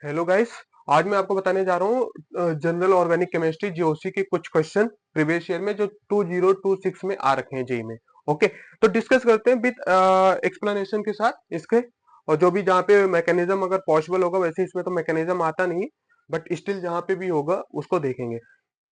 Hello guys. आज मैं आपको बताने जा रहा हूँ जनरल ऑर्गेनिक केमिस्ट्री जीओसी के कुछ क्वेश्चन प्रीवियस ईयर में जो 2026 में आ रखे हैं जेई में। ओके, तो डिस्कस करते हैं विद एक्सप्लेनेशन के साथ इसके। और जो भी जहाँ पे मैकेनिज्म अगर पॉसिबल होगा, वैसे इसमें तो मैकेनिज्म आता नहीं, बट स्टिल जहाँ पे भी होगा उसको देखेंगे।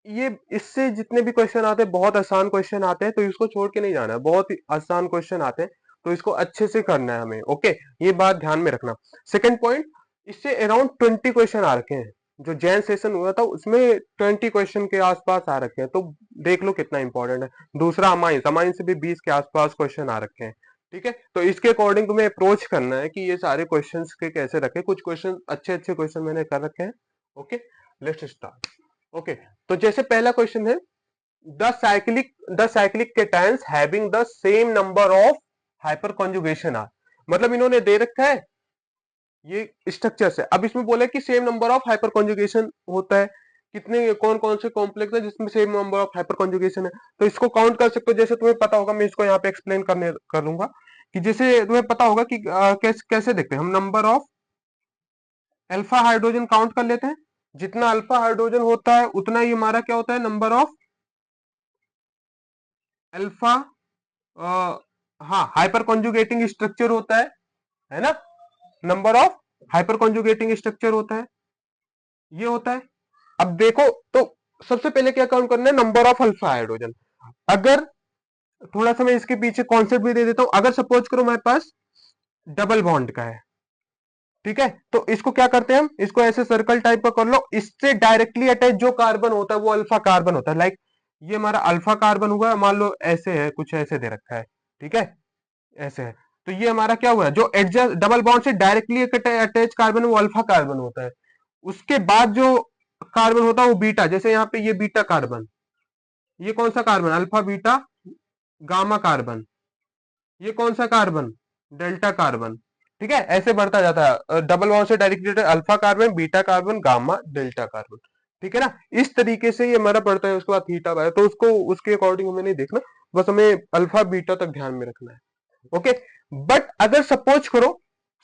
ये इससे जितने भी क्वेश्चन आते हैं बहुत आसान क्वेश्चन आते हैं, तो इसको छोड़ के नहीं जाना है। बहुत ही आसान क्वेश्चन आते हैं, तो इसको अच्छे से करना है हमें। ओके, ये बात ध्यान में रखना। सेकंड पॉइंट, इससे अराउंड 20 क्वेश्चन आ रखे हैं। जो जैन सेशन हुआ था उसमें 20 क्वेश्चन के आसपास आ रखे हैं, तो देख लो कितना इंपॉर्टेंट है। दूसरा अमाइंस, अमाइंस से भी 20 के आसपास क्वेश्चन आ रखे हैं। ठीक है, तो इसके अकॉर्डिंग तुम्हें अप्रोच करना है कि ये सारे क्वेश्चंस के कैसे रखे। कुछ क्वेश्चन अच्छे अच्छे क्वेश्चन मैंने कर रखे हैं। Okay, let's start. ओके, तो जैसे पहला क्वेश्चन है, the cyclic cations having the same number of hyperconjugation are. मतलब इन्होंने दे रखा है ये स्ट्रक्चर से। अब इसमें बोला है कि same number of hyper conjugation होता है। कितने कौन कौन से कॉम्प्लेक्स है जिसमें same number of hyper conjugation है, तो इसको काउंट कर सकते हो। जैसे तुम्हें पता होगा, मैं इसको यहाँ पे एक्सप्लेन करने करूंगा कि जैसे तुम्हें पता होगा कि कैसे देखते हैं हम। Number of alpha hydrogen count कर लेते हैं। जितना अल्फा हाइड्रोजन होता है उतना ही हमारा क्या होता है, नंबर ऑफ अल्फा, हाँ, हाइपर कॉन्जुगेटिंग स्ट्रक्चर होता है ना। Number of hyper conjugating structure होता है, ये होता है। अब देखो, तो सबसे पहले क्या काउंट करना है, नंबर ऑफ अल्फा हाइड्रोजन। अगर थोड़ा सा मैं इसके पीछे कॉन्सेप्ट भी दे देता हूं। अगर सपोज करो हमारे पास डबल बॉन्ड का है, ठीक है, तो इसको क्या करते हैं हम, इसको ऐसे सर्कल टाइप का कर लो। इससे डायरेक्टली अटैच जो कार्बन होता है वो अल्फा कार्बन होता है। लाइक ये हमारा अल्फा कार्बन हुआ, मान लो ऐसे है, कुछ ऐसे दे रखा है, ठीक है, ऐसे है। तो ये हमारा क्या हुआ, जो एडजस्ट डबल बॉन्ड से डायरेक्टली अटैच कार्बन वो अल्फा कार्बन होता है। उसके बाद जो कार्बन होता है वो बीटा। जैसे यहाँ पे ये बीटा कार्बन, ये कौन सा carbon, alpha beta gamma carbon. ये कौन सा कार्बन, डेल्टा कार्बन। ठीक है, ऐसे बढ़ता जाता है। डबल बॉन्ड से directly alpha carbon, beta carbon, gamma, delta carbon. ठीक है ना, इस तरीके से ये हमारा पड़ता है। उसके बाद थीटा बाय, तो उसको उसके अकॉर्डिंग हमें नहीं देखना, बस हमें अल्फा बीटा तक ध्यान में रखना है। ओके, बट अगर सपोज करो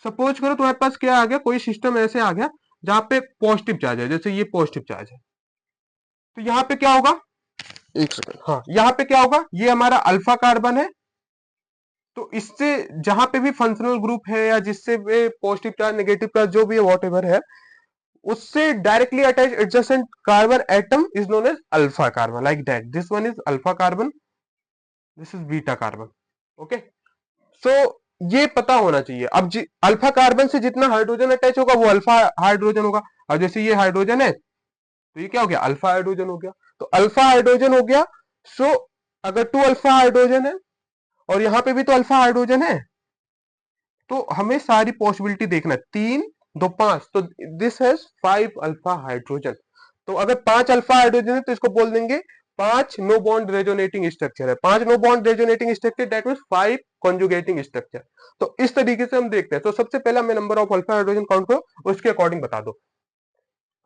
तुम्हारे पास क्या आ गया, कोई सिस्टम ऐसे आ गया जहां पे पॉजिटिव चार्ज है। जैसे ये पॉजिटिव चार्ज है, तो यहाँ पे क्या होगा, एक सेकंड, हाँ, यहाँ पे क्या होगा, ये हमारा अल्फा कार्बन है। तो इससे जहां पे भी फंक्शनल ग्रुप है या जिससे पॉजिटिव चार्ज नेगेटिव चार्ज जो भी है वॉट एवर है, उससे directly attach adjacent carbon atom is known as alpha carbon. Like that, this one is alpha carbon, this is beta carbon. Okay, so ये पता होना चाहिए। अब अल्फा कार्बन से जितना हाइड्रोजन अटैच होगा वो अल्फा हाइड्रोजन होगा। और जैसे ये हाइड्रोजन है, तो ये क्या हो गया, अल्फा हाइड्रोजन हो गया। तो अल्फा हाइड्रोजन हो गया। सो अगर टू अल्फा हाइड्रोजन है और यहां पे भी तो अल्फा हाइड्रोजन है, तो हमें सारी पॉसिबिलिटी देखना है। तीन दो पांच, तो दिस हैज 5 अल्फा हाइड्रोजन। तो अगर 5 अल्फा हाइड्रोजन है तो इसको बोल देंगे 5 नो बॉन्ड रेजोनेटिंग स्ट्रक्चर है। 5 no bond resonating structure, that means 5 conjugating structure. तो इस तरीके से हम देखते हैं। तो सबसे पहला मैं number of alpha hydrogen count करो, उसके अकॉर्डिंग बता दो।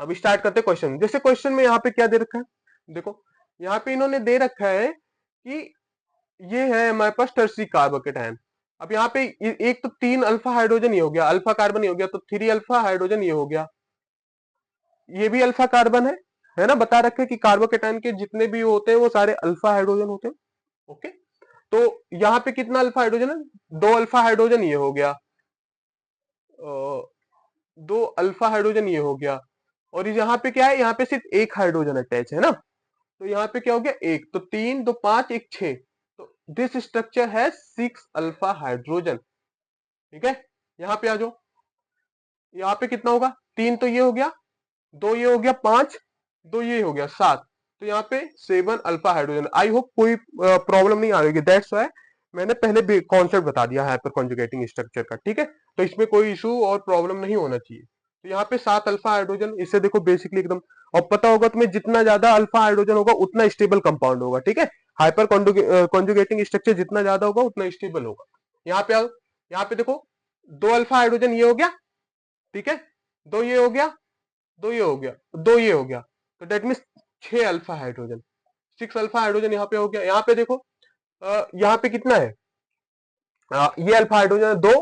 अब स्टार्ट करते हैं क्वेश्चन। जैसे क्वेश्चन में यहाँ पे क्या दे रखा है, देखो यहाँ पे इन्होंने दे रखा है कि ये है हमारे पास टर्सरी कार्बोकेटायन। अब यहाँ पे एक तो 3 अल्फा हाइड्रोजन ये हो गया, अल्फा कार्बन ये हो गया, तो 3 अल्फा हाइड्रोजन ये हो गया। ये भी अल्फा कार्बन है ना। बता रखे कि कार्बोकेटायन के जितने भी होते हैं वो सारे अल्फा हाइड्रोजन होते हैं। ओके, तो यहाँ पे कितना अल्फा हाइड्रोजन है, 2 अल्फा हाइड्रोजन ये हो गया, 2 अल्फा हाइड्रोजन ये हो गया। और यहाँ पे क्या है, यहाँ पे सिर्फ एक हाइड्रोजन अटैच है ना। तो यहाँ पे क्या हो गया, एक, तो 3 दो 5 एक 6। तो दिस स्ट्रक्चर है 6 अल्फा हाइड्रोजन। ठीक है, यहाँ पे आ जाओ। यहाँ पे कितना होगा, 3 तो ये हो गया, 2 ये हो गया, 5 2 ये हो गया, 7। तो यहाँ पे 7 अल्फा हाइड्रोजन। आई होप कोई प्रॉब्लम नहीं आ रही है। दैट्स वाई मैंने पहले कॉन्सेप्ट बता दिया हाइपर कॉन्जुगेटिंग स्ट्रक्चर का। ठीक है, तो इसमें कोई इशू और प्रॉब्लम नहीं होना चाहिए। तो यहाँ पे 7 अल्फा हाइड्रोजन, इससे देखो बेसिकली एकदम। और पता होगा तुम्हें, जितना ज्यादा अल्फा हाइड्रोजन होगा उतना स्टेबल कंपाउंड होगा। ठीक है, हाइपर कॉन्जुगेटिंग स्ट्रक्चर जितना ज्यादा होगा उतना स्टेबल होगा। यहाँ पे आओ, यहाँ पे देखो, 2 अल्फा हाइड्रोजन ये हो गया, ठीक है, 2 ये हो गया, 2 ये हो गया, 2 ये हो गया। तो that mean 6 alpha hydrogen, 6 alpha hydrogen यहाँ पे हो गया। यहाँ पे देखो, यहाँ पे कितना है, ये अल्फा हाइड्रोजन है, 2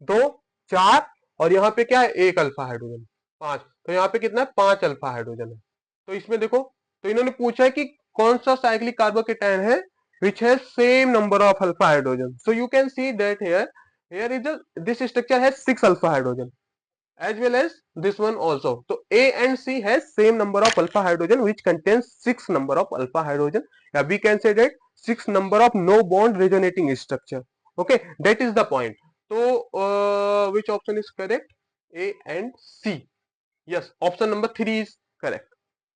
2 4, और यहाँ पे क्या है, एक अल्फा हाइड्रोजन। 5, तो यहाँ पे कितना है 5 अल्फा हाइड्रोजन है। तो इसमें देखो, तो इन्होंने पूछा है कि कौन सा साइक्लिक कार्बोकेटायन है which has same number of alpha hydrogen. So you can see that here is this structure has 6 alpha hydrogen as well as this one also. So A and C has same number of alpha hydrogen which contains 6 number of alpha hydrogen. Yeah, we can say that 6 number of no bond resonating structure. Okay, that is the point. So which option is correct? A and C. Yes, option number 3 is correct.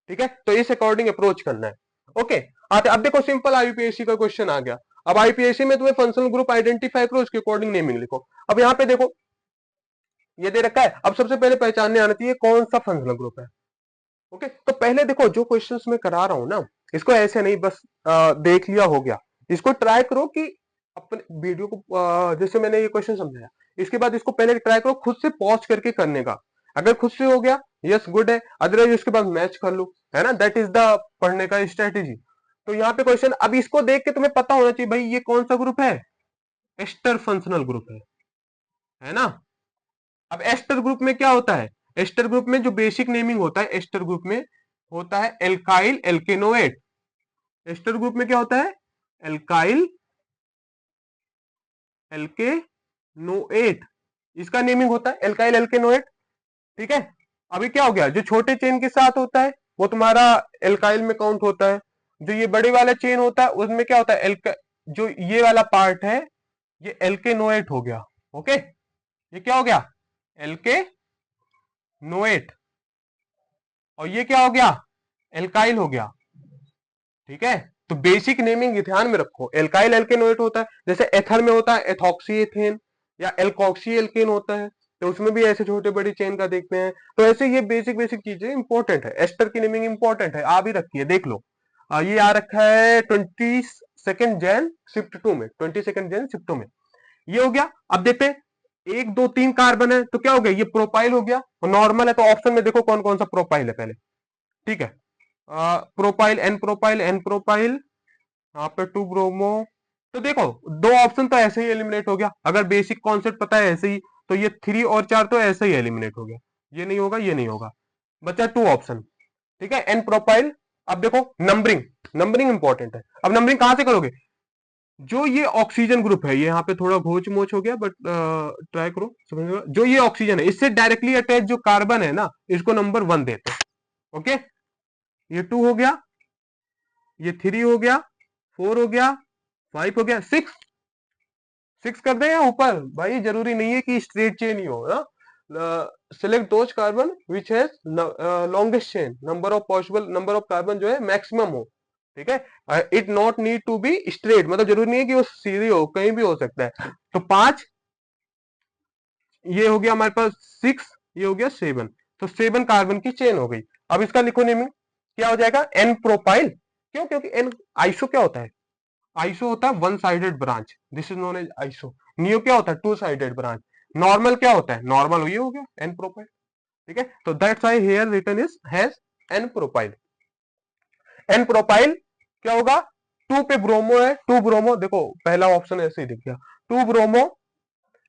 ठीक है, तो इस according approach करना है। Okay, अब देखो simple IPSC का question आ गया। अब आईपीएससी में तुम्हें फंक्शनल ग्रुप आइडेंटिफाई करो, उसके अकॉर्डिंग नेमिंग लिखो। अब यहाँ पे देखो ये दे रखा है, अब सबसे पहले पहचानने आना चाहिए कौन सा फंक्शनल ग्रुप है। ओके, तो पहले देखो जो क्वेश्चंस मैं करा रहा हूं ना, इसको ऐसे नहीं बस देख लिया हो गया, इसको ट्राई करो कि अपने वीडियो को जैसे मैंने ये क्वेश्चन समझाया, इसके बाद इसको पहले ट्राई करो खुद से पॉज करके करने का। अगर खुद से हो गया यस गुड है, अदरवाइज उसके बाद मैच कर लो, है ना, दैट इज द पढ़ने का स्ट्रेटेजी। तो यहाँ पे क्वेश्चन, अब इसको देख के तुम्हें पता होना चाहिए भाई ये कौन सा ग्रुप है, एस्टर फंक्शनल ग्रुप है ना। अब एस्टर ग्रुप में क्या होता है, एस्टर ग्रुप में जो बेसिक नेमिंग होता है एस्टर ग्रुप में होता है एल्काइल एल्केनोएट। एस्टर ग्रुप में क्या होता है, एल्काइल एल्केनोएट, इसका नेमिंग होता है एल्काइल एल्केनोएट। ठीक है, अभी क्या हो गया, जो छोटे चेन के साथ होता है वो तुम्हारा एल्काइल में काउंट होता है, जो ये बड़े वाला चेन होता है उसमें क्या होता है जो ये वाला पार्ट है ये एल्केनोएट हो गया। ओके, ये क्या हो गया, एल्केनोएट, और ये क्या हो गया, एल्काइल हो गया। ठीक है, तो बेसिक नेमिंग ध्यान में रखो, एल्काइल एल्केनोएट होता है, जैसे एथर में होता है एथॉक्सी एथेन या एल्कोक्सी एल्केन होता है, तो उसमें भी ऐसे छोटे बड़ी चेन का देखते हैं। तो ऐसे ये बेसिक बेसिक चीजें इंपॉर्टेंट है, एस्टर की नेमिंग इंपॉर्टेंट है, आ भी रखी है देख लो। ये आ रखा है 22 जैन शिफ्ट 2 में, 22 जैन शिफ्ट 2 में ये हो गया। अब देखते हैं 1 2 3 कार्बन है तो क्या हो गया, ये प्रोपाइल हो गया, नॉर्मल है तो ऑप्शन में देखो कौन कौन सा प्रोपाइल है पहले। ठीक है, propyl n propyl n propyl, यहाँ पे 2 ब्रोमो। तो देखो दो ऑप्शन तो ऐसे ही एलिमिनेट हो गया, अगर बेसिक कॉन्सेप्ट पता है ऐसे ही, तो ये 3 और 4 तो ऐसे ही एलिमिनेट हो गया, ये नहीं होगा ये नहीं होगा, बचा 2 ऑप्शन। ठीक है, एन प्रोपाइल। अब देखो नंबरिंग, नंबरिंग इंपॉर्टेंट है। अब नंबरिंग कहां से करोगे, जो ये ऑक्सीजन ग्रुप है, ये यहाँ पे थोड़ा घोच मोच हो गया बट ट्राई करो समझ, जो ये ऑक्सीजन है इससे डायरेक्टली अटैच जो कार्बन है ना इसको नंबर 1 देते हैं। ओके, ये 2 हो गया, ये 3 हो गया, 4 हो गया, 5 हो गया, 6 कर दे या ऊपर, भाई जरूरी नहीं है कि स्ट्रेट चेन ही हो ना। Select those carbon which has longest chain, number of possible number of carbon जो है मैक्सिमम हो। ठीक है, it not need to be straight, मतलब जरूरी नहीं है कि वो सीधी हो, कहीं भी हो सकता है। तो 5, ये हो गया हमारे पास 6, ये हो गया 7, तो 7 कार्बन की चेन हो गई। अब इसका लिखो नेमिंग, क्या हो जाएगा, एन प्रोपाइल। क्यों, क्योंकि एन आइसो क्या होता है, आइसो होता है 1 sided branch, this is known as iso. Neo क्या होता है 2 साइडेड ब्रांच। नॉर्मल क्या होता है, नॉर्मल ये हो गया एन प्रोपाइल। ठीक है, तो that's why here written is has n propyl. N propyl क्या होगा, 2 पे ब्रोमो है, 2 ब्रोमो, देखो पहला ऑप्शन ऐसे ही दिख गया 2 ब्रोमो,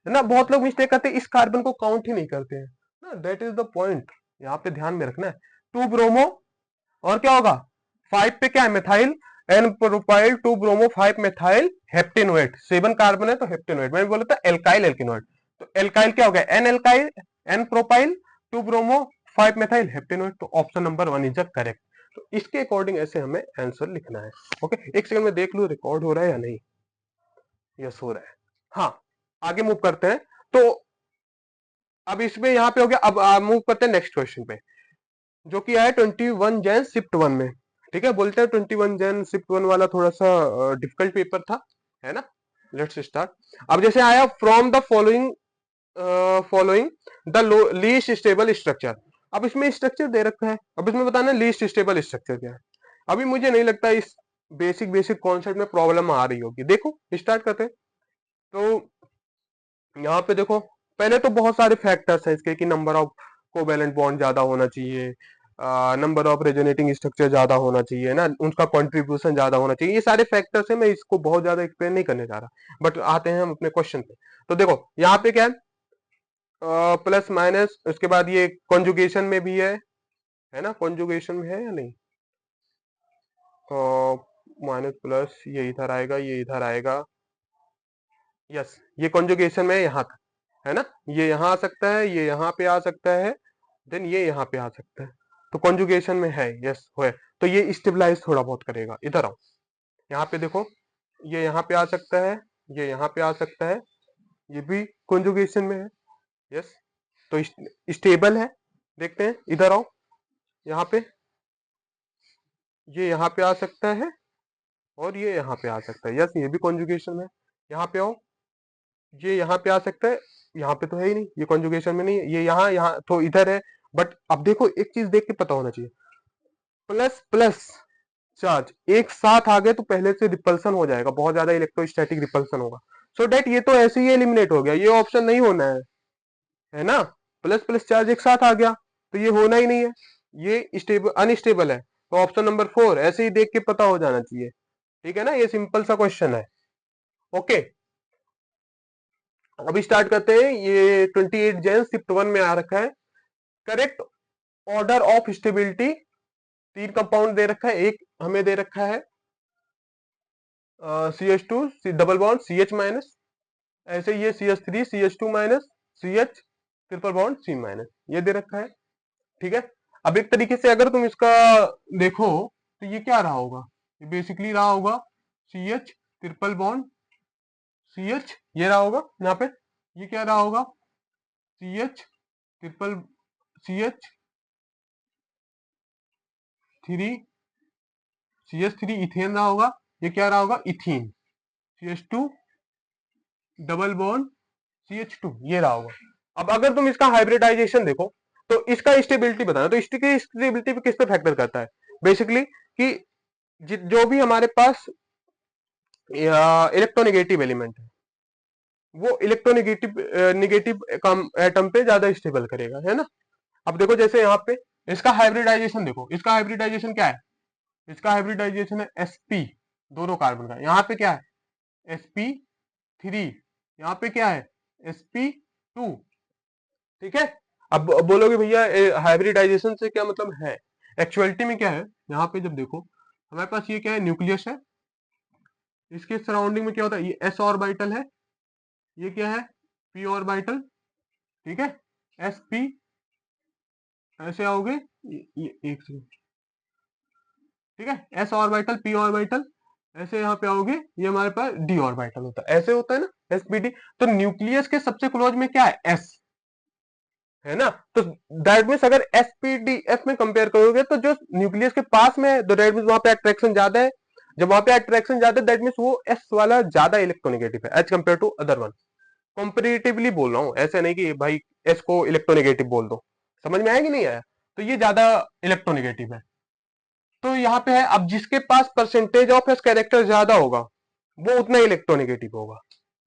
है ना। बहुत लोग मिस्टेक करते हैं, इस कार्बन को काउंट ही नहीं करते हैं ना, दैट इज द पॉइंट, यहाँ पे ध्यान में रखना है। 2 ब्रोमो, और क्या होगा 5 पे क्या है methyl, N propyl 2 bromo 5 methyl heptanoate, 7 carbon है तो हेप्टेनोएट, मैंने बोला था एल्काइल एल्केनोएट, तो एल्काइल क्या हो गया, N alkyl N propyl 2 bromo 5 methyl heptanoate, तो option number 1 is the correct. तो इसके अकॉर्डिंग ऐसे हमें आंसर लिखना है। ओके, एक सेकंड में देख लू रिकॉर्ड हो रहा है या नहीं, यस हो रहा है। हाँ, आगे मूव करते हैं। तो अब इसमें यहाँ पे हो गया, अब मूव करते हैं नेक्स्ट क्वेश्चन पे, जो कि है 21 जैन शिफ्ट 1 में। ठीक है, बोलते हैं 21 जैन शिफ्ट 1 वाला थोड़ा सा डिफिकल्ट पेपर था, है ना। Let's start. अब जैसे आया from the following following the least stable structure. अब इसमें स्ट्रक्चर दे रखा है, अब इसमें बताना लीस्ट स्टेबल स्ट्रक्चर क्या है। अभी मुझे नहीं लगता इस बेसिक बेसिक कॉन्सेप्ट में प्रॉब्लम आ रही होगी। देखो स्टार्ट करते हैं। तो यहाँ पे देखो, पहले तो बहुत सारे फैक्टर्स हैं इसके, कि नंबर ऑफ कोवेलेंट बॉन्ड ज्यादा होना चाहिए, नंबर ऑफ रेजोनेटिंग स्ट्रक्चर ज्यादा होना चाहिए ना, उनका कंट्रीब्यूशन ज्यादा होना चाहिए, ये सारे फैक्टर्स हैं, मैं इसको बहुत ज्यादा एक्सप्लेन नहीं करने जा रहा, बट आते हैं हम अपने क्वेश्चन पे। तो देखो यहाँ पे क्या है, प्लस माइनस, उसके बाद ये कॉन्जुगेशन में भी है ना, कॉन्जुगेशन में है या नहीं, माइनस प्लस ये इधर आएगा, ये इधर आएगा, यस ये कॉन्जुगेशन में यहाँ तक है ना, ये यहाँ आ सकता है, ये यहाँ पे आ सकता है, देन ये यहाँ पे आ सकता है, तो कॉन्जुगेशन में है, यस है। तो ये स्टेबलाइज थोड़ा बहुत करेगा, इधर आओ, यहाँ पे देखो, ये यहाँ पे आ सकता है, ये यहाँ पे आ सकता है, ये भी कॉन्जुगेशन में है, यस, तो स्टेबल है। देखते हैं, इधर आओ, यहाँ पे ये यहाँ पे आ सकता है और ये यहाँ पे आ सकता है, यस ये भी कॉन्जुगेशन में है। यहाँ पे आओ, ये यहाँ पे आ सकता है, यहाँ पे तो है ही नहीं, ये कॉन्जुगेशन में नहीं है, ये यहाँ यहाँ तो इधर है। बट अब देखो, एक चीज देख के पता होना चाहिए, प्लस प्लस चार्ज एक साथ आ गए तो पहले से रिपल्सन हो जाएगा, बहुत ज्यादा इलेक्ट्रोस्टैटिक रिपल्सन होगा, सो डेट ये तो ऐसे ही एलिमिनेट हो गया, ये ऑप्शन नहीं होना है ना, प्लस प्लस चार्ज एक साथ आ गया तो ये होना ही नहीं है, ये स्टेबल अनस्टेबल है, तो ऑप्शन नंबर 4 ऐसे ही देख के पता हो जाना चाहिए, ठीक है ना, ये सिंपल सा क्वेश्चन है। ओके, अभी स्टार्ट करते हैं, ये 28 जैन शिफ्ट 1 में आ रखा है, करेक्ट ऑर्डर ऑफ स्टेबिलिटी, तीन कंपाउंड दे रखा है, एक हमें दे रखा है CH2 double bond CH minus, ऐसे ये CH3 CH2 minus CH triple bond C minus, ये दे रखा है, ठीक है। अब एक तरीके से अगर तुम इसका देखो तो ये क्या रहा होगा, ये बेसिकली रहा होगा CH ट्रिपल बॉन्ड CH, ये रहा होगा यहाँ पे, ये क्या रहा होगा CH triple CH3 CH3 ethane रहा होगा, ये क्या रहा होगा ethene, CH2 double bond CH2, ये रहा होगा। अब अगर तुम इसका हाइब्रिडाइजेशन देखो तो इसका स्टेबिलिटी बताना, तो इसकी स्टेबिलिटी पे किस पे फैक्टर करता है, बेसिकली कि जो भी हमारे पास इलेक्ट्रोनेगेटिव एलिमेंट है वो इलेक्ट्रोनेगेटिव नेगेटिव एटम पे ज्यादा स्टेबल करेगा, है ना। अब देखो जैसे यहाँ पे इसका हाइब्रिडाइजेशन देखो, इसका हाइब्रिडाइजेशन क्या है, इसका हाइब्रिडाइजेशन है sp, दोनों कार्बन का, यहाँ पे क्या है sp3, यहाँ पे क्या है sp2, ठीक है। अब बोलोगे भैया हाइब्रिडाइजेशन से क्या मतलब है, एक्चुअलिटी में क्या है, यहाँ पे जब देखो हमारे पास ये क्या है, न्यूक्लियस है, इसके सराउंडिंग में क्या होता है, ये s ऑर्बिटल है, ये क्या है p ऑर्बिटल, ठीक है, sp, ऐसे आओगे, एक सेकंड, ठीक है, s ऑर्बिटल p ऑर्बिटल, ऐसे यहाँ पे आओगे, ये हमारे पास d ऑर्बिटल होता है, ऐसे होता है ना sp_d, तो न्यूक्लियस के सबसे क्लोज में क्या है s, है ना, तो दैट मीन्स अगर sp_d_f में कंपेयर करोगे तो जो न्यूक्लियस के पास में है तो दैट मीन्स वहां पे अट्रैक्शन ज्यादा है, जब वहां पे अट्रैक्शन ज्यादा है दैट मीन्स वो s वाला ज्यादा इलेक्ट्रोनेगेटिव है as compare to other one, comparatively बोल रहा हूँ, ऐसे नहीं कि भाई s को इलेक्ट्रोनेगेटिव बोल दो, समझ में आया कि नहीं आया, तो ये ज्यादा इलेक्ट्रोनेगेटिव है, तो यहाँ पे है, अब जिसके पास परसेंटेज ऑफ एस कैरेक्टर ज्यादा होगा वो उतना इलेक्ट्रोनेगेटिव होगा,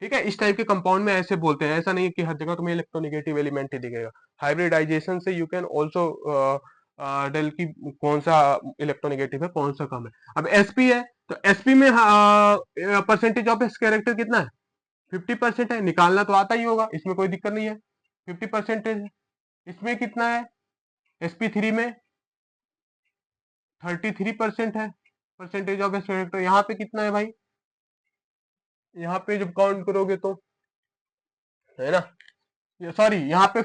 ठीक है, इस टाइप के कंपाउंड में ऐसे बोलते हैं, ऐसा नहीं है कि हर जगह तुम्हें इलेक्ट्रोनेगेटिव एलिमेंट ही दिखेगा, हाइब्रिडाइजेशन से यू कैन ऑल्सो डेल की कौन सा इलेक्ट्रोनेगेटिव है कौन सा कम है। अब एसपी है तो एसपी में परसेंटेज ऑफ एस कैरेक्टर कितना है, 50% है, निकालना तो आता ही होगा, इसमें कोई दिक्कत नहीं है, 50% है, इसमें कितना है sp3 में 33% है परसेंटेज ऑफ एस कैरेक्टर, यहाँ पे कितना है भाई, यहाँ पे जब काउंट करोगे तो, है ना, सॉरी यहाँ पे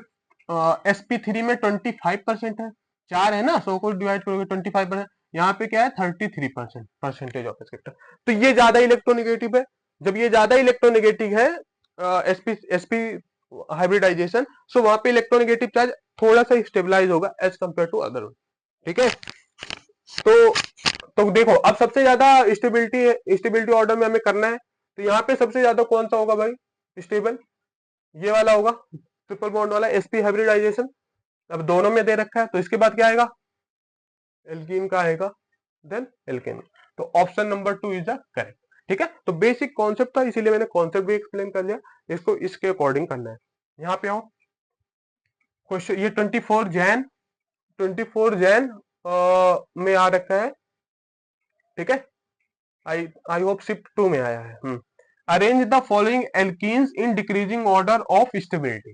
sp3 में 25% है, चार है ना, सो को डिवाइड करोगे 25%, यहाँ पे क्या है 33% परसेंटेज ऑफ एस कैरेक्टर, तो ये ज्यादा इलेक्ट्रोनेगेटिव है, जब ये ज्यादा इलेक्ट्रोनेगेटिव है एसपी हाइब्रिडाइजेशन, सो वहां पे इलेक्ट्रोनेगेटिव चार्ज थोड़ा सा स्टेबलाइज होगा एज कंपेयर टू अदर, ठीक है। तो तो देखो अब सबसे ज्यादा स्टेबिलिटी ऑर्डर में हमें करना है, तो यहाँ पे सबसे ज्यादा कौन सा होगा भाई स्टेबल, ये वाला होगा, ट्रिपल बॉन्ड वाला sp हाइब्रिडाइजेशन, अब दोनों में दे रखा है तो इसके बाद क्या आएगा एल्कीन का आएगा, देन एल्केन, तो option number 2 is the correct, ठीक है। तो बेसिक कॉन्सेप्ट था इसीलिए मैंने कॉन्सेप्ट भी एक्सप्लेन कर लिया, इसको इसके अकॉर्डिंग करना है। यहाँ पे आओ, क्वेश्चन ये 24 जैन में आ रखा है, ठीक है, आई आई होप शिफ्ट 2 में आया है। Arrange the following alkenes in decreasing order of stability,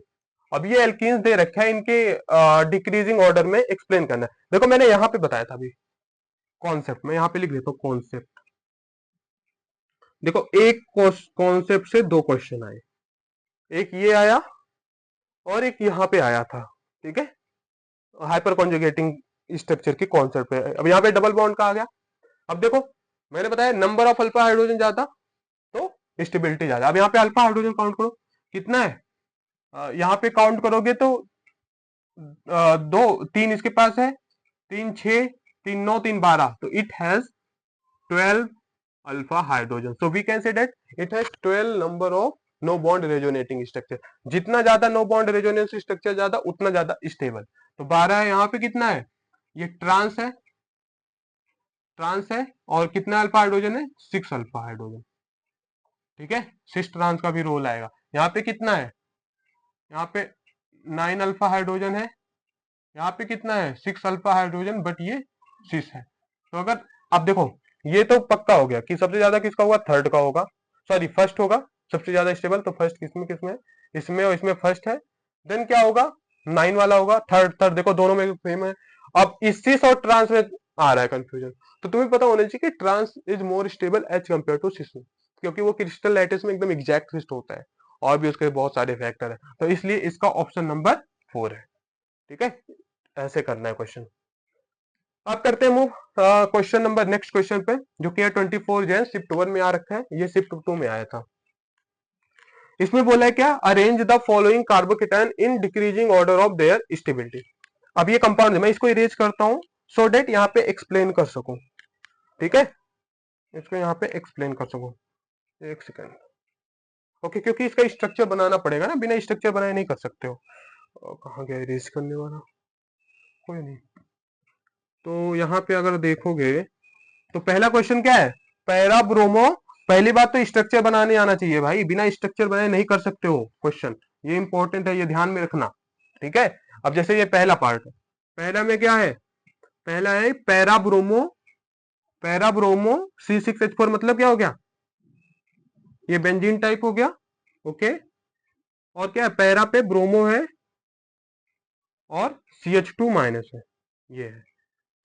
अब ये एल्कीन्स दे रखा है, इनके डिक्रीजिंग ऑर्डर में एक्सप्लेन करना है। देखो मैंने यहाँ पे बताया था अभी कॉन्सेप्ट, मैं यहाँ पे लिख देता हूँ कॉन्सेप्ट। देखो एक कॉन्सेप्ट से दो क्वेश्चन आए, एक ये आया और एक यहाँ पे आया था, ठीक है, हाइपर कॉन्जुगेटिंग स्ट्रक्चर की कॉन्सेप्ट पे। अब यहाँ पे डबल बॉन्ड का आ गया। अब देखो मैंने बताया नंबर ऑफ अल्फा हाइड्रोजन ज्यादा तो स्टेबिलिटी ज्यादा। अब यहाँ पे अल्फा हाइड्रोजन काउंट करो कितना है, यहाँ पे काउंट करोगे तो दो तीन इसके पास है, तीन छह, तीन नौ, तीन बारह, तो it has 12 alpha hydrogen. So we can say that it has 12 number of no bond resonating structure. जितना ज्यादा नो बॉन्ड रेजोनेंस स्ट्रक्चर ज्यादा उतना ज्यादा स्टेबल। तो 12 है, यहाँ पे कितना है, ये ट्रांस है, ट्रांस है, और कितना अल्फा हाइड्रोजन है, 6 अल्फा हाइड्रोजन, ठीक है। सिस ट्रांस का भी रोल आएगा। यहाँ पे कितना है, यहाँ पे 9 अल्फा हाइड्रोजन है, यहाँ पे कितना है, 6 अल्फा हाइड्रोजन, बट ये सिस है। तो अगर अब देखो ये तो पक्का हो गया कि सबसे ज्यादा किसका होगा, थर्ड का होगा, सॉरी फर्स्ट होगा सबसे ज्यादा स्टेबल। तो फर्स्ट किसमें किसमें है, इसमें और इसमें फर्स्ट है। देन क्या होगा, 9 वाला होगा, थर्ड थर्ड, देखो दोनों में सेम है। अब इस सिस और ट्रांस में आ रहा है कंफ्यूजन। तो तुम्हें पता होना चाहिए कि trans is more stable as compare to cis में, क्योंकि वो क्रिस्टल लैटिस में एकदम एग्जैक्ट फिट होता है, और भी उसके बहुत सारे फैक्टर है। तो इसलिए इसका ऑप्शन नंबर 4 है, ठीक है। ऐसे करना है क्वेश्चन। अब करते हैं move question number next question पे, जो कि है 24 जैन शिफ्ट 1 में आ रखा है, ये शिफ्ट 2 में आया था। इसमें बोला है क्या, arrange the following carbocation in decreasing order of their stability. अब ये कंपाउंड है, मैं इसको इरेज करता हूं सो डेट यहाँ पे एक्सप्लेन कर सकूं, ठीक है, इसको यहाँ पे एक्सप्लेन कर सकूं। एक सेकेंड, ओके, क्योंकि इसका स्ट्रक्चर बनाना पड़ेगा ना, बिना स्ट्रक्चर बनाए नहीं कर सकते हो। कहाँ गया इरेज करने वाला, कोई नहीं। तो यहाँ पे अगर देखोगे तो पहला क्वेश्चन क्या है, पैरा ब्रोमो। पहली बात तो स्ट्रक्चर बनाने आना चाहिए भाई, बिना स्ट्रक्चर बनाए नहीं कर सकते हो क्वेश्चन, ये इंपॉर्टेंट है, ये ध्यान में रखना, ठीक है। अब जैसे ये पहला पार्ट है, पहला में क्या है, पहला है para bromo, para bromo C6H4, मतलब क्या हो गया, ये बेंजीन टाइप हो गया, ओके। और क्या है, पैरा पे ब्रोमो है और CH2 माइनस है, ये है।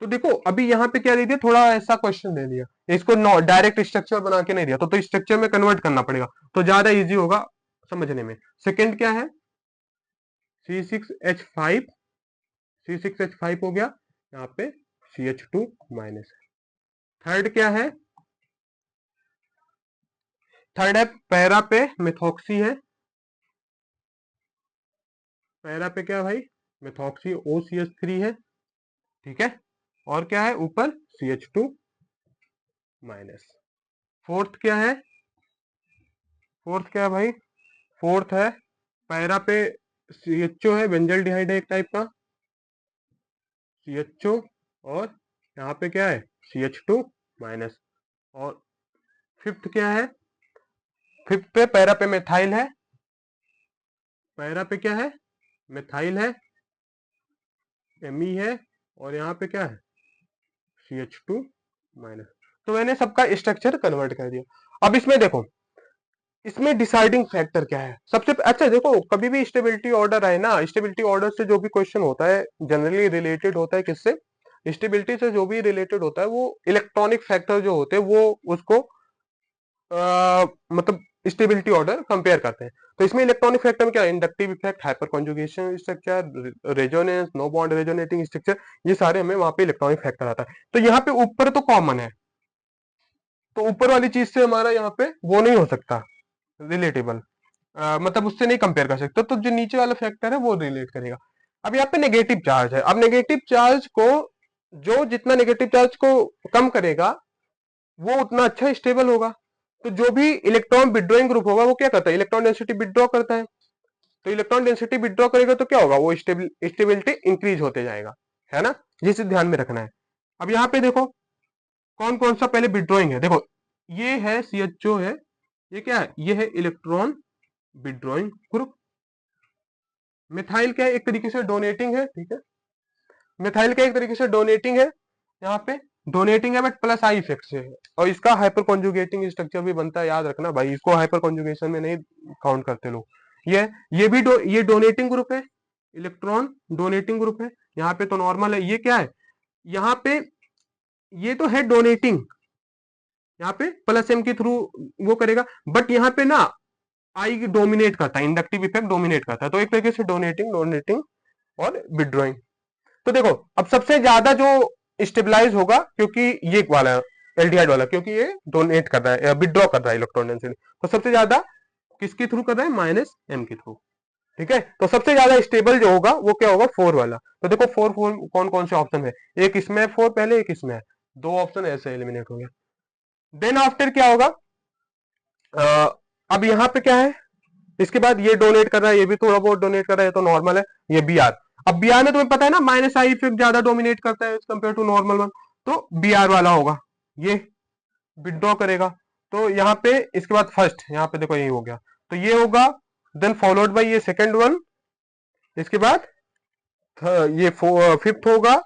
तो देखो अभी यहाँ पे क्या दे दिया, थोड़ा ऐसा क्वेश्चन दे दिया, इसको डायरेक्ट स्ट्रक्चर बना के नहीं दिया, तो स्ट्रक्चर में कन्वर्ट करना पड़ेगा, तो ज्यादा इजी होगा समझने में। सेकंड क्या है, C6H5, C6H5 हो गया, यहाँ पे CH2 माइनस है। थर्ड क्या है, थर्ड है पैरा पे मिथॉक्सी है, पैरा पे क्या है भाई, मिथॉक्सी OCH3 है, ठीक है। और क्या है ऊपर CH2 माइनस। फोर्थ क्या है, फोर्थ क्या है भाई, फोर्थ है पैरा पे CHO है, बेंजल डिहाइड है एक टाइप का, CHO, और यहाँ पे क्या है CH2 माइनस। और फिफ्थ क्या है, फिफ्थ पे पैरा पे मेथाइल है, पैरा पे क्या है, मेथाइल है, Me है, और यहाँ पे क्या है CH2 माइनस। तो मैंने सबका स्ट्रक्चर कन्वर्ट कर दिया। अब इसमें देखो, इसमें डिसाइडिंग फैक्टर क्या है, सबसे अच्छा देखो, कभी भी स्टेबिलिटी ऑर्डर आए ना, स्टेबिलिटी ऑर्डर से जो भी क्वेश्चन होता है जनरली रिलेटेड होता है किससे, स्टेबिलिटी से जो भी रिलेटेड होता है वो इलेक्ट्रॉनिक फैक्टर जो होते हैं वो उसको मतलब स्टेबिलिटी ऑर्डर कंपेयर करते हैं। तो इसमें इलेक्ट्रॉनिक फैक्टर में क्या है, inductive effect, hyperconjugation structure, resonance, no bond resonating structure, ये सारे हमें वहां पे इलेक्ट्रॉनिक फैक्टर आता है। तो यहाँ पे ऊपर तो कॉमन है, तो ऊपर वाली चीज से हमारा यहाँ पे वो नहीं हो सकता रिलेटेबल, मतलब उससे नहीं कंपेयर कर सकते, तो जो नीचे वाला फैक्टर है वो रिलेट करेगा। अब यहाँ पे नेगेटिव चार्ज है, अब नेगेटिव चार्ज को, जो जितना नेगेटिव चार्ज को कम करेगा वो उतना अच्छा स्टेबल होगा। तो जो भी इलेक्ट्रॉन विड्रॉइंग ग्रुप होगा वो क्या करता है, इलेक्ट्रॉन डेंसिटी विड्रॉ करता है, तो इलेक्ट्रॉन डेंसिटी विड्रॉ करेगा तो क्या होगा, वो स्टेबिलिटी इंक्रीज होते जाएगा, है ना, जिसे ध्यान में रखना है। अब यहाँ पे देखो कौन कौन सा पहले विड्रॉइंग है, देखो ये है CHO है, ये क्या है, ये है इलेक्ट्रॉन विड्रॉइंग ग्रुप। मिथाइल क्या है, एक तरीके से डोनेटिंग है, ठीक है, मिथाइल का एक तरीके से डोनेटिंग है, यहाँ पे डोनेटिंग है बट प्लस आई इफेक्ट से है, और इसका हाइपर कॉन्जुगेटिंग स्ट्रक्चर भी बनता है, याद रखना भाई, इसको हाइपर कॉन्जुगेशन में नहीं काउंट करते लोग, ये भी ये डोनेटिंग ग्रुप है, इलेक्ट्रॉन डोनेटिंग ग्रुप है। यहाँ पे तो नॉर्मल है, ये क्या है, यहाँ पे ये तो है डोनेटिंग, यहाँ पे प्लस एम के थ्रू वो करेगा, बट यहाँ पे ना आई डोमिनेट करता है, इंडक्टिव इफेक्ट डोमिनेट करता है, तो एक तरीके से डोनेटिंग डोनेटिंग और विड्रॉइंग। तो देखो अब सबसे ज्यादा जो स्टेबलाइज होगा, क्योंकि ये वाला एल्डिहाइड वाला, क्योंकि ये डोनेट कर रहा है, विड्रॉ कर रहा है इलेक्ट्रॉन डेंसिटी, तो सबसे ज्यादा किसके थ्रू कर रहा है, माइनस एम के थ्रू। ठीक है, तो सबसे ज्यादा स्टेबल जो होगा वो क्या होगा, 4 वाला। तो देखो 4 4 कौन कौन से ऑप्शन है, एक इसमें 4 पहले, एक इसमें है, दो ऑप्शन ऐसे एलिमिनेट हो गया। देन आफ्टर क्या होगा, अब यहाँ पे क्या है, इसके बाद ये डोनेट कर रहा है, ये भी थोड़ा बहुत डोनेट कर रहा है, तो नॉर्मल है। ये बी आर, अब बी आर में तुम्हें पता है ना माइनस आई इफेक्ट ज्यादा डोमिनेट करता है कंपेयर टू नॉर्मल वन, तो बी आर वाला होगा, ये विड्रॉ करेगा। तो यहाँ पे इसके बाद फर्स्ट, यहाँ पे देखो यही हो गया, तो ये होगा, देन फॉलोड बाय ये सेकेंड वन, इसके बाद ये फिफ्थ होगा,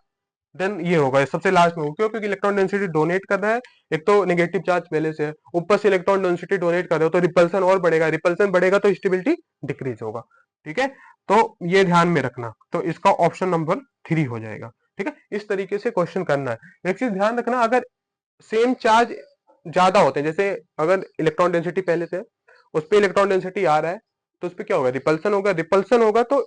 देन ये होगा, ये सबसे लास्ट में होगा। क्यों, क्योंकि इलेक्ट्रॉन डेंसिटी डोनेट कर रहा है, एक तो नेगेटिव चार्ज पहले से है, ऊपर से इलेक्ट्रॉन डेंसिटी डोनेट कर रहे हो, तो रिपल्सन और बढ़ेगा, रिपल्सन बढ़ेगा तो स्टेबिलिटी डिक्रीज होगा। ठीक है, तो ये ध्यान में रखना, तो इसका ऑप्शन नंबर 3 हो जाएगा। ठीक है, इस तरीके से क्वेश्चन करना है। एक चीज ध्यान रखना, अगर सेम चार्ज ज्यादा होते हैं, जैसे अगर इलेक्ट्रॉन डेंसिटी पहले से उस पर इलेक्ट्रॉन डेंसिटी आ रहा है, तो उस पर क्या होगा, रिपल्सन होगा, रिपल्सन होगा तो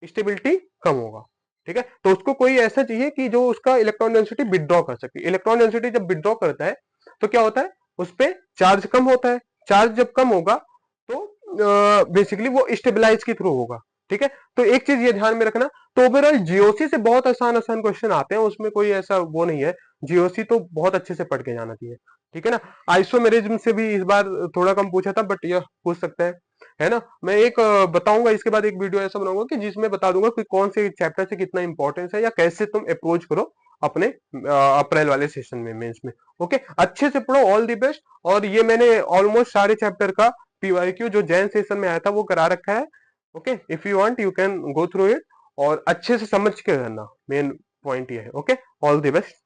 स्टेबिलिटी कम होगा। ठीक है, तो उसको कोई ऐसा चाहिए कि जो उसका इलेक्ट्रॉन डेंसिटी विड्रॉ कर सके। इलेक्ट्रॉन डेंसिटी जब विड्रॉ करता है तो क्या होता है, उस पर चार्ज कम होता है, चार्ज जब कम होगा तो बेसिकली वो स्टेबलाइज के थ्रू होगा। ठीक है, तो एक चीज ये ध्यान में रखना। तो ओवरऑल जीओसी से बहुत आसान आसान क्वेश्चन आते हैं, उसमें कोई ऐसा वो नहीं है, जीओसी तो बहुत अच्छे से पढ़ के जाना चाहिए। ठीक है ना, आइसोमेरिज्म से भी इस बार थोड़ा कम पूछा था, बट यह पूछ सकता है ना। मैं एक बताऊंगा, इसके बाद एक वीडियो ऐसा बनाऊंगा कि जिसमें बता दूंगा कि कौन से चैप्टर से कितना इंपॉर्टेंस है, या कैसे तुम अप्रोच करो अपने अप्रैल वाले सेशन में, मेंस में। ओके, अच्छे से पढ़ो, ऑल द बेस्ट। और ये मैंने ऑलमोस्ट सारे चैप्टर का पीवाईक्यू जो जैन सेशन में आया था वो करा रखा है। Okay, if you want you can go through it, और अच्छे से समझ के करना, मेन पॉइंट ये है। Okay, all the best.